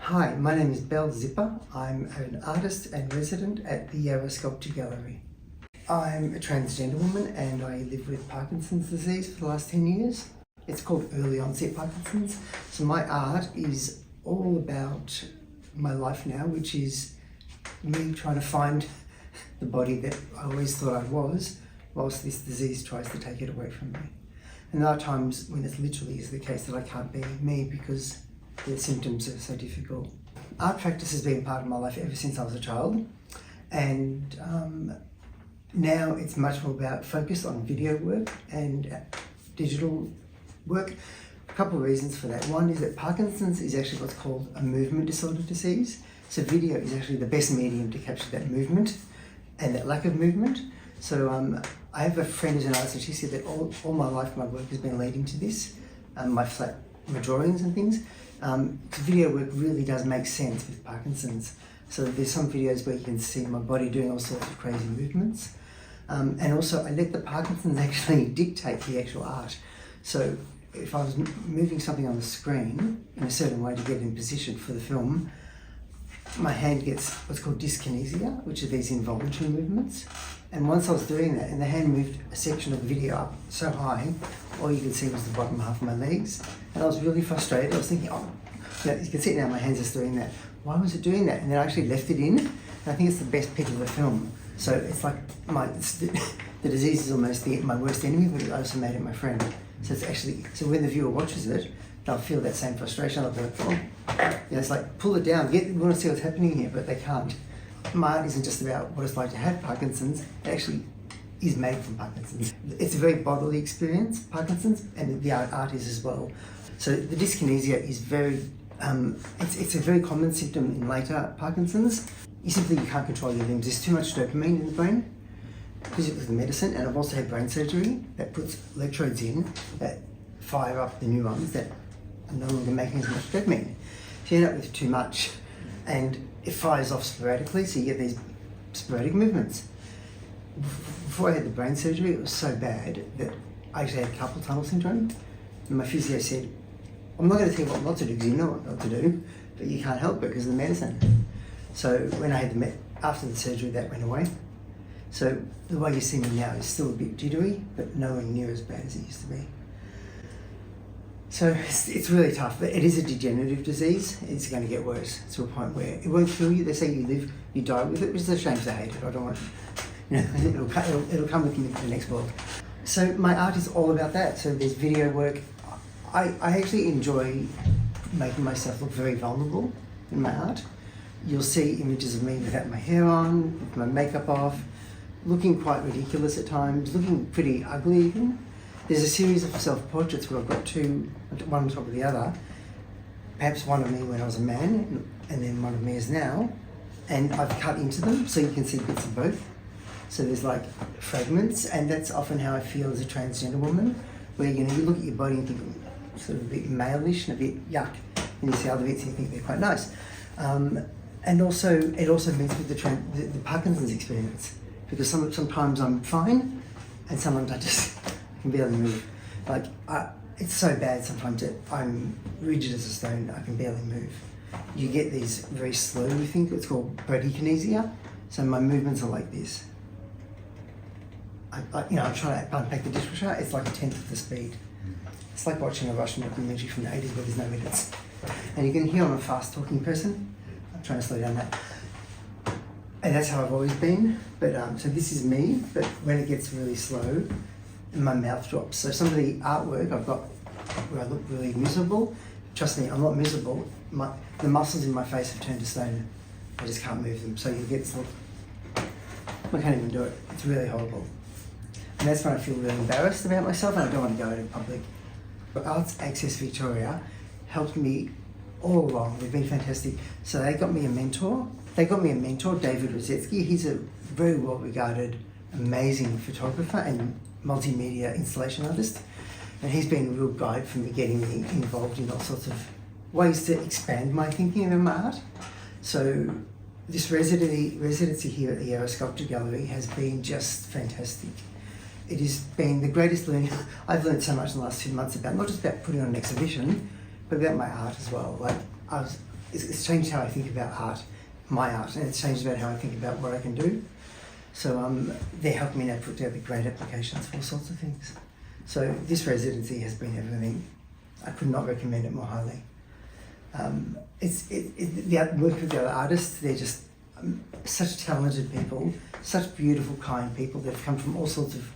Hi, my name is Belle. I'm an artist and resident at the Yarra Sculpture Gallery. I'm a transgender woman and I live with Parkinson's disease for the last 10 years. It's called early onset Parkinson's. So my art is all about my life now, which is me trying to find the body that I always thought I was, whilst this disease tries to take it away from me. And there are times when it literally is the case that I can't be me because the symptoms are so difficult. Art practice has been part of my life ever since I was a child, and now it's much more about focus on video work and digital work. A couple of reasons for that. One is that Parkinson's is actually what's called a movement disorder disease. So video is actually the best medium to capture that movement and that lack of movement. So I have a friend who's an artist and she said that all my life my work has been leading to this, my drawings and things. Video work really does make sense with Parkinson's. So there's some videos where you can see my body doing all sorts of crazy movements. And also I let the Parkinson's actually dictate the actual art. So if I was moving something on the screen in a certain way to get in position for the film, my hand gets what's called dyskinesia, which are these involuntary movements. And once I was doing that, and the hand moved a section of the video up so high, all you could see was the bottom half of my legs. And I was really frustrated. I was thinking, you can see now my hand's just doing that. Why was it doing that? And then I actually left it in. And I think it's the best pick of the film. So it's like the disease is almost my worst enemy, but it also made it my friend. So it's actually, so when the viewer watches it, they'll feel that same frustration. They'll be like, it's like, pull it down, we want to see what's happening here, but they can't. My art isn't just about what it's like to have Parkinson's, it actually is made from Parkinson's. It's a very bodily experience, Parkinson's, and the art is as well. So the dyskinesia is very, it's a very common symptom in later Parkinson's. You can't control your limbs. There's too much dopamine in the brain because of the medicine, and I've also had brain surgery that puts electrodes in that fire up the neurons that are no longer making as much dopamine. So you end up with too much, and it fires off sporadically, so you get these sporadic movements. Before I had the brain surgery, it was so bad that I actually had carpal tunnel syndrome, and my physio said, I'm not going to tell you what not to do because you know what not to do, but you can't help it because of the medicine. So when I had after the surgery, that went away. So the way you see me now is still a bit jittery, but nowhere near as bad as it used to be. So it's really tough, but it is a degenerative disease. It's going to get worse to a point where it won't kill you. They say you die with it, which is a shame because I hate it. I don't want, it'll come with me to the next world. So my art is all about that. So there's video work. I actually enjoy making myself look very vulnerable in my art. You'll see images of me without my hair on, with my makeup off, looking quite ridiculous at times, looking pretty ugly even. There's a series of self-portraits where I've got two, one on top of the other. Perhaps one of me when I was a man, and then one of me is now. And I've cut into them, so you can see bits of both. So there's like fragments, and that's often how I feel as a transgender woman, where you look at your body and think sort of a bit male-ish and a bit yuck, and you see other bits and you think they're quite nice. And also, it also means with the Parkinson's experience, because sometimes I'm fine, and sometimes I can barely move. Like, it's so bad sometimes that I'm rigid as a stone, I can barely move. You get these very slow, you think it's called bradykinesia. So my movements are like this. I'm trying to unpack the dishwasher, it's like a tenth of the speed. It's like watching a Russian documentary from the 80s where there's no edits. And you can hear I'm a fast talking person. I'm trying to slow down that. And that's how I've always been. But so this is me, but when it gets really slow, my mouth drops. So some of the artwork I've got where I look really miserable, trust me, I'm not miserable. The muscles in my face have turned to stone. I just can't move them. So you get to look, I can't even do it. It's really horrible. And that's when I feel really embarrassed about myself and I don't want to go out in public. But Arts Access Victoria helped me all along. They've been fantastic. So they got me a mentor. David Rosetsky. He's a very well-regarded, amazing photographer and multimedia installation artist. And he's been a real guide for me, getting me involved in all sorts of ways to expand my thinking about my art. So this residency here at the Yarra Sculpture Gallery has been just fantastic. It has been the greatest learning. I've learned so much in the last 2 months about, not just about putting on an exhibition, but about my art as well. Like, it's changed how I think about art, my art, and it's changed about how I think about what I can do. So they're helping me now put together great applications for all sorts of things. So this residency has been everything. I could not recommend it more highly. Working with the other artists, they're just such talented people, such beautiful, kind people that have come from all sorts of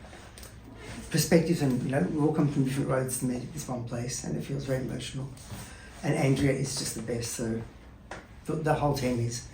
perspectives, and we all come from different roads to meet at this one place, and it feels very emotional. And Andrea is just the best, so the whole team is.